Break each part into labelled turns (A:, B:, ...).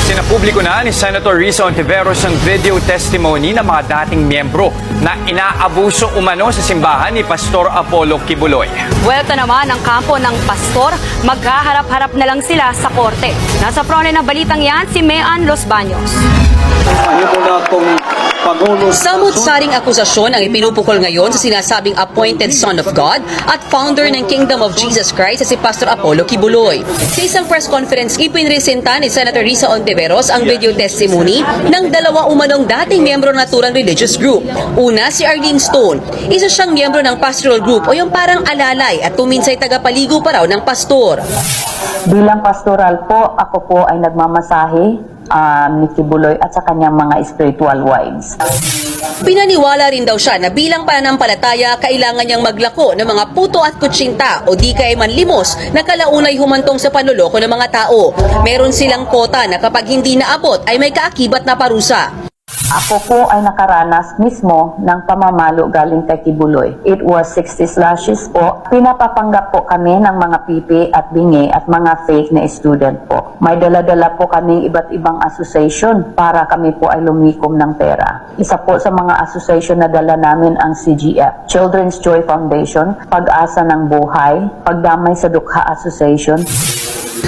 A: Sinapubliko na ni Senator Risa Hontiveros ang video testimony ng mga dating miyembro na inaabuso umano sa simbahan ni Pastor Apollo Kibuloy.
B: Welta naman ang kampo ng pastor, magkaharap-harap na lang sila sa korte. Nasa prone ng balitang yan si Mean Los Baños.
C: Samut-saring akusasyon ang ipinupukol ngayon sa sinasabing appointed son of God at founder ng Kingdom of Jesus Christ sa si Pastor Apollo Kibuloy. Sa isang press conference, ipinresenta ni Senator Risa Hontiveros ang video testimony ng dalawa umanong dating miyembro ng naturang religious group. Una, si Arlene Stone, isa siyang miyembro ng pastoral group o yung parang alalay at tuminsay tagapaligo pa raw ng pastor.
D: Bilang pastoral po, ako po ay nagmamasahe ni Kibuloy at sa kanyang mga spiritual wives.
C: Pinaniwala rin daw siya na bilang pananampalataya, kailangan niyang maglako ng mga puto at kutsinta o di kaya man limos na kalaunay humantong sa panloloko ng mga tao. Meron silang kota na kapag hindi naabot ay may kaakibat na parusa.
D: Ako po ay nakaranas mismo ng pamamalo galing kay Kibuloy. It was 60 slashes po. Pinapapanggap po kami ng mga pipi at bingi at mga fake na student po. May dala-dala po kaming iba't ibang association para kami po ay lumikom ng pera. Isa po sa mga association na dala namin ang CGF, Children's Joy Foundation, Pag-asa ng Buhay, Pagdamay sa Dukha Association.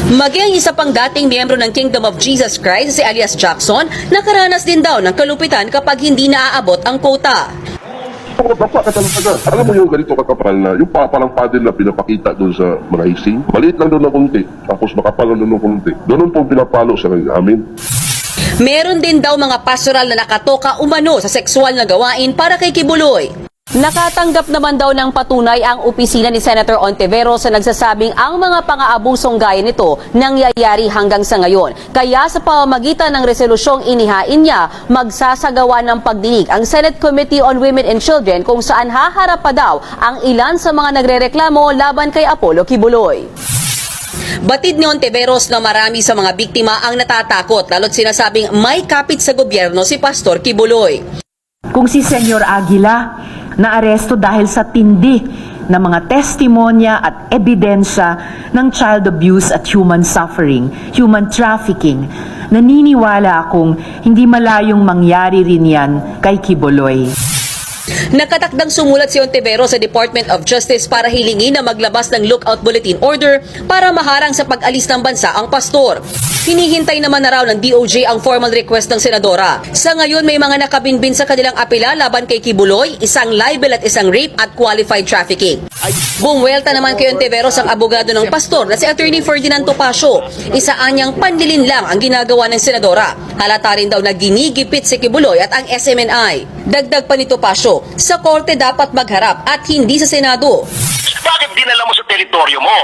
C: Maging isa pang dating miyembro ng Kingdom of Jesus Christ, si alias Jackson, nakaranas din daw ng kalupitan kapag hindi naaabot ang quota.
E: Dapat katalaga. Alam mo yung ganito kakapal na, yung palang paddle na pinapakita doon sa mga hising, maliit lang doon ng konti, tapos makapal lang doon ng konti. Doon pong pinapalo sa amin.
C: Meron din daw mga pastoral na nakatoka umano sa sexual na gawain para kay Kibuloy. Nakatanggap naman daw ng patunay ang opisina ni Senator Hontiveros sa nagsasabing ang mga pang-aabusong gaya nito nangyayari hanggang sa ngayon. Kaya sa pamamagitan ng resolusyong inihain niya, magsasagawa ng pagdinig ang Senate Committee on Women and Children kung saan haharap pa daw ang ilan sa mga nagrereklamo laban kay Apollo Kibuloy. Batid ni Hontiveros na marami sa mga biktima ang natatakot lalo't sinasabing may kapit sa gobyerno si Pastor Kibuloy.
F: Kung si Senyor Aguila naaresto dahil sa tindi na mga testimonya at ebidensya ng child abuse at human suffering, human trafficking, naniniwala akong hindi malayong mangyari rin yan kay Kibuloy.
C: Nakatakdang sumulat si Hontiveros sa Department of Justice para hilingin na maglabas ng lookout bulletin order para maharang sa pag-alis ng bansa ang pastor. Hinihintay naman na raw ng DOJ ang formal request ng senadora. Sa ngayon may mga nakabinbin sa kanilang apela laban kay Kibuloy, isang libel at isang rape at qualified trafficking. Bumuelta naman kay Hontiveros ang abogado ng pastor na si Attorney Ferdinand Topacio. Isaan niyang panlilin lang ang ginagawa ng senadora. Halata rin daw na ginigipit si Kibuloy at ang SMNI. Dagdag pa ni Topacio, sa korte dapat magharap at hindi sa Senado.
G: Bakit dinala mo sa teritoryo mo?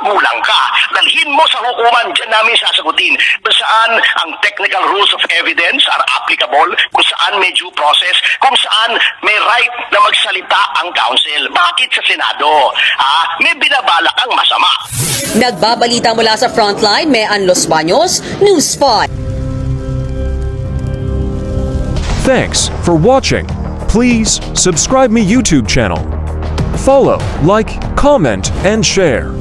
G: Magulang ka. Dalhin mo sa hukuman, dyan namin sasagutin. Kung saan ang technical rules of evidence are applicable, kung saan may due process, kung saan may right na magsalita ang counsel. Bakit sa Senado? May binabalak kang masama.
C: Nagbabalita mula sa Frontline, Mean Los Baños, News 5.
H: Thanks for watching. Please subscribe me YouTube channel. Follow, like, comment, and share.